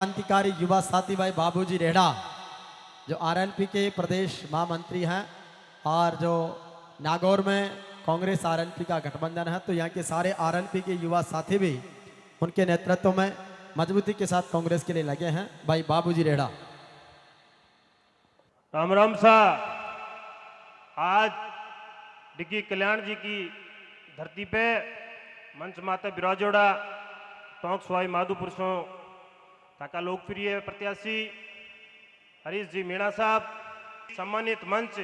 क्रांतिकारी युवा साथी भाई बाबूजी रेढ़ा जो आरएलपी के प्रदेश महामंत्री हैं और जो नागौर में कांग्रेस आरएलपी का गठबंधन है, तो यहाँ के सारे आरएलपी के युवा साथी भी उनके नेतृत्व में मजबूती के साथ कांग्रेस के लिए लगे हैं। भाई बाबूजी रेढ़ा। राम राम सा। आज डिग्गी कल्याण जी की धरती पे मंच माता विराजोड़ा टोंक सवाई माधोपुर से ताका लोकप्रिय प्रत्याशी हरीश जी मीणा साहब, सम्मानित मंच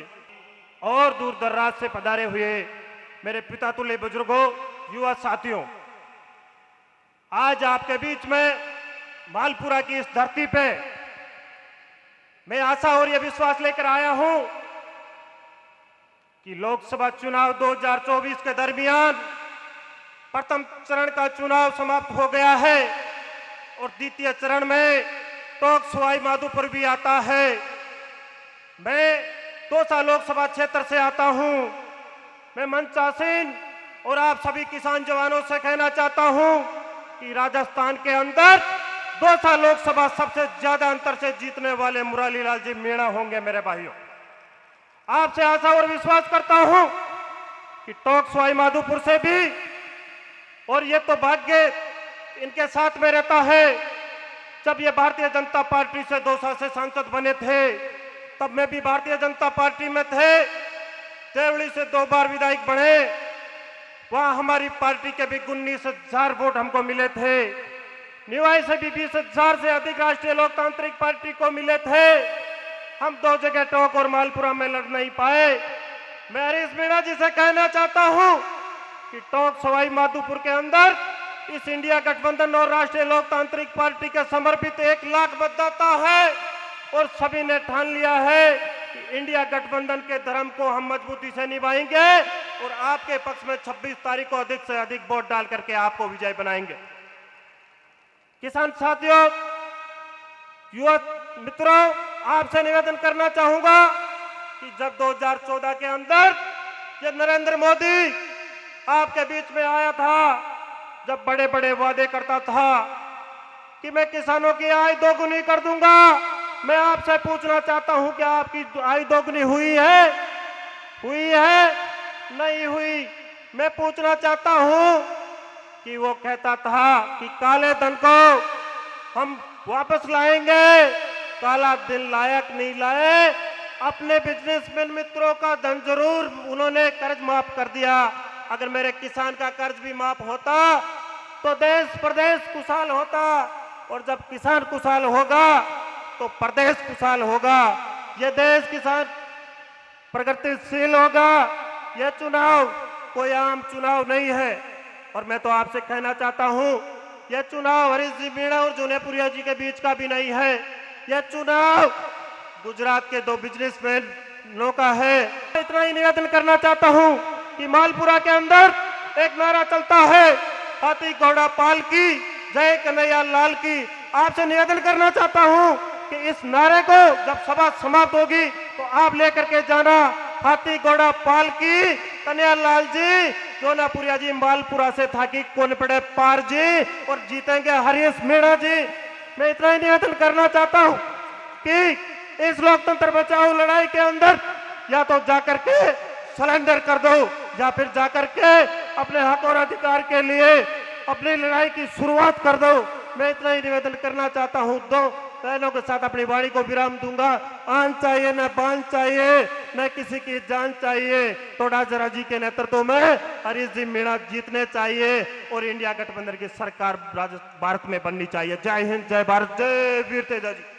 और दूर दराज से पधारे हुए मेरे पिता तुल्य बुजुर्गों, युवा साथियों, आज आपके बीच में मालपुरा की इस धरती पे मैं आशा और यह विश्वास लेकर आया हूं कि लोकसभा चुनाव 2024 के दरमियान प्रथम चरण का चुनाव समाप्त हो गया है और द्वितीय चरण में टोंक सवाई माधोपुर भी आता है। मैं दौसा लोकसभा क्षेत्र से आता हूं। मैं मंचासीन और आप सभी किसान जवानों से कहना चाहता हूं कि राजस्थान के अंदर दौसा लोकसभा सबसे ज्यादा अंतर से जीतने वाले मुरारीलाल जी मीणा होंगे। मेरे भाइयों, आपसे आशा और विश्वास करता हूं कि टोंक सवाई माधोपुर से भी, और ये तो भाग्य इनके साथ में रहता है, जब ये भारतीय जनता पार्टी से दौसा से सांसद बने थे तब मैं भी भारतीय जनता पार्टी में थे। देवली से 2 बार विधायक बने, वहां हमारी पार्टी के भी 19,000 वोट हमको मिले थे। निवाई से भी 20,000 से अधिक राष्ट्रीय लोकतांत्रिक पार्टी को मिले थे। हम 2 जगह टोंक और मालपुरा में लड़ नहीं पाए। मैं हरीश मीणा जी से कहना चाहता हूं कि टोंक सवाई माधोपुर के अंदर इस इंडिया गठबंधन और राष्ट्रीय लोकतांत्रिक पार्टी के समर्पित 1 लाख मतदाता है और सभी ने ठान लिया है कि इंडिया गठबंधन के धर्म को हम मजबूती से निभाएंगे और आपके पक्ष में 26 तारीख को अधिक से अधिक वोट डाल करके आपको विजय बनाएंगे। किसान साथियों, युवा मित्रों, आपसे निवेदन करना चाहूंगा कि जब 2014 के अंदर ये नरेंद्र मोदी आपके बीच में आया था, जब बड़े बड़े वादे करता था कि मैं किसानों की आय दोगुनी कर दूंगा, मैं आपसे पूछना चाहता हूं कि आपकी आय दोगुनी हुई है? हुई है? नहीं हुई। मैं पूछना चाहता हूं कि वो कहता था कि काले धन को हम वापस लाएंगे, काला दिन लायक नहीं लाए। अपने बिजनेसमैन मित्रों का धन जरूर उन्होंने कर्ज माफ कर दिया। अगर मेरे किसान का कर्ज भी माफ होता तो देश प्रदेश खुशहाल होता, और जब किसान खुशहाल होगा तो प्रदेश खुशहाल होगा। यह देश किसान प्रगतिशील होगा। यह चुनाव कोई आम चुनाव नहीं है, और मैं तो आपसे कहना चाहता हूं, यह चुनाव हरीश जी मीणा और जूनेपुरिया जी के बीच का भी नहीं है। यह चुनाव गुजरात के 2 बिजनेसमैनों का है। इतना ही निवेदन करना चाहता हूं कि मालपुरा के अंदर एक नारा चलता है, हाथी घोड़ा पाल की, जय कन्हैया लाल की। आपसे निवेदन करना चाहता हूं कि इस नारे को जब सभा समाप्त होगी तो आप लेकर के जाना, हाथी घोड़ा पाल की, कन्हैया लाल जी, जूनेपुरिया जी मालपुरा से था कि कौन पड़े पार जी, और जीतेंगे हरीश मीणा जी। मैं इतना ही निवेदन करना चाहता हूं कि इस लोकतंत्र बचाओ लड़ाई के अंदर या तो जाकर के सरेंडर कर दो, या फिर जाकर के अपने हक और अधिकार के लिए अपनी लड़ाई की शुरुआत कर दो। मैं इतना ही निवेदन करना चाहता हूं। 2 बहनों के साथ अपनी वाणी को विराम दूंगा। आन चाहिए न बान चाहिए, न किसी की जान चाहिए। तोड़ा जरा जी के नेतृत्व में हरीश जी मीणा जीतने चाहिए और इंडिया गठबंधन की सरकार भारत में बननी चाहिए। जय हिंद, जय भारत, जय वीर तेजा जी।